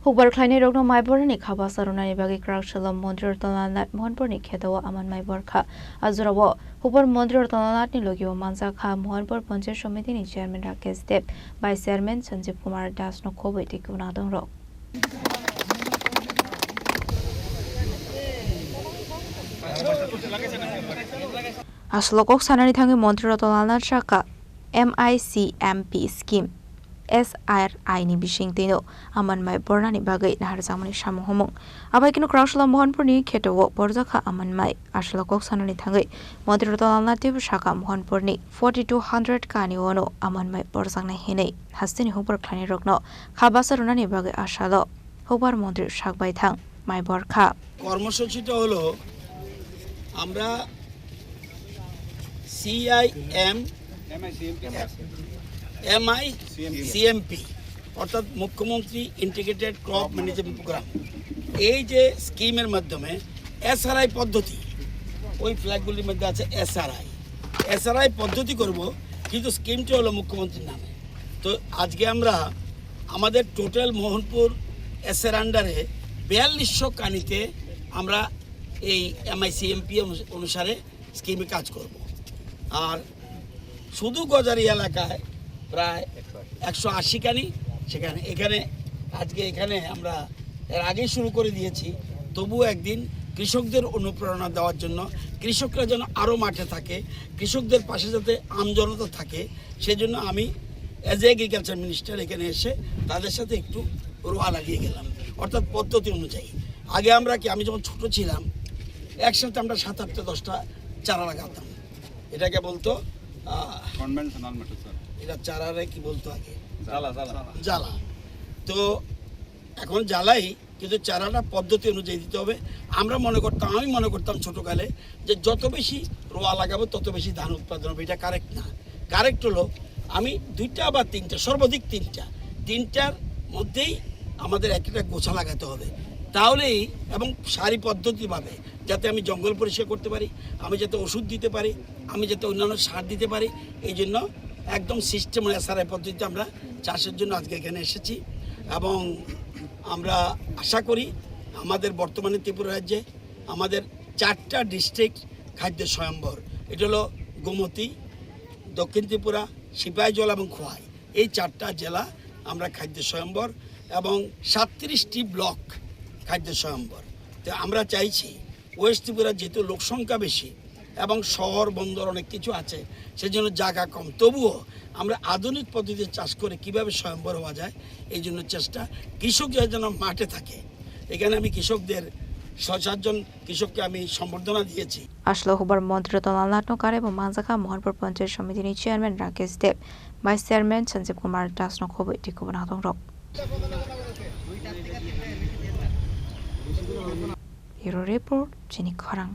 Hubar Kleine Rogno Maiborni Kaba Sarunani Bagi Krakshalam Mondir Tolanat Monborni Kedawa Aman Maiborka Azurawo Hubar Mondir Tolanat ni Logio Manzaka Monbor Ponche Shomitini Chairman Rakesh Deb by Chairman Sanjeev Kumar Das no Kobe Tikunadon Rock. Aslokok Sanani Tangi Mondir Tolanat Shaka MICMP scheme SRI ni bising tino aman mai borna ni bagai nahar zamani samu homong abai kinu krausla mohanpur ni khetowo borjaka aman mai aslokok sanani thangai modiro tolalna tibu shaka mohanpur ni 4200 kani ono aman mai borjang na hine hastini hubar khani rokno khabasaruna ni bagai ashalo hubar মন্দির শাকবাই থাং mai borkha কর্মসূচিটা হলো আমরা MICMP অর্থাৎ মুখ্যমন্ত্রী integrated crop management programme এই যে স্কিমের মাধ্যমে SRI পদ্ধতি ওই ফ্ল্যাগগুলির মধ্যে আছে এসআরআই পদ্ধতি করব কিন্তু স্কিমটি হলো মুখ্যমন্ত্রীর নামে তো আজকে আমরা আমাদের টোটাল মোহনপুর এসএর আন্ডারে 4200 কানিতে আমরা এই MICMP অনুসারে স্কিমে কাজ করব আর শুধু গজারি এলাকায় প্রায় 180 কানি সেখানে আজকে এখানে আমরা এর আগে শুরু করে দিয়েছি তবুও একদিন কৃষকদের অনুপ্রেরণা দেওয়ার জন্য কৃষকরা যেন আরও মাঠে থাকে কৃষকদের পাশে যাতে আমজনতা থাকে সেজন্য আমি অ্যাজ এগ্রিকালচার মিনিস্টার এখানে এসে তাদের সাথে একটু রোয়া লাগিয়ে গেলাম অর্থাৎ পদ্ধতি অনুযায়ী আগে আমরা কি আমি যখন ছোট ছিলাম একসাথে আমরা 7-8টা 10টা চারা লাগাতাম এটাকে বলতো কনভেনশনাল মেথড স্যার এটা চারারে কি বলতো আগে জ্বালা তো এখন জ্বালাই কিন্তু চারাটা পদ্ধতি অনুযায়ী দিতে হবে আমি মনে করতাম ছোটকালে যে যত বেশি রোয়া লাগাবো তত বেশি ধান উৎপাদন হবে এটা কারেক্ট না কারেক্ট হলো আমি 2টা বা 3টা সর্বাধিক 3টার মধ্যেই আমাদের একটা গোছা লাগাতে হবে তাহলেই এবং সারি পদ্ধতিভাবে যাতে আমি জঙ্গল পরিষ্কার করতে পারি আমি যাতে ওষুধ দিতে পারি আমি যাতে অন্যান্য সার দিতে পারি এই জন্য একদম সিস্টেম এসআরআই পদ্ধতিতে আমরা চাষের জন্য আজকে এখানে এসেছি এবং আমরা আশা করি আমাদের বর্তমানে ত্রিপুরা রাজ্যে আমাদের 4টা ডিস্ট্রিক্ট খাদ্য স্বয়ম্বর এটা হলো গোমতী দক্ষিণ ত্রিপুরা সিপাহীজলা এবং খোয়াই এই 4টা জেলা আমরা খাদ্য স্বয়ম্বর এবং 37টি ব্লক খাদ্য স্বয়ম্বর তো আমরা চাইছি ওয়েস্ট ত্রিপুরা যেহেতু লোকসংখ্যা বেশি এবং শহর বন্দর অনেক কিছু আছে সেজন্য জায়গা কম তবুও আমরা আধুনিক পদ্ধতিতে চাষ করে কিভাবে স্বয়ম্বর হওয়া যায় এই জন্য চেষ্টা কৃষকরা যেন মাঠে থাকে এখানে আমি কৃষকদের 6-7 জন কৃষককে আমি সম্বর্ধনা দিয়েছি আসলো হুবার মন্ত্রী তোলানাটনো কারে এবং মানজাকা মোহনপুর পঞ্চায়েত সমিতির chairman Rakesh Dev vice chairman Sanjeev Kumar Das নো খবর টিকুবনাদং রক Hero Report, Jenny Korang.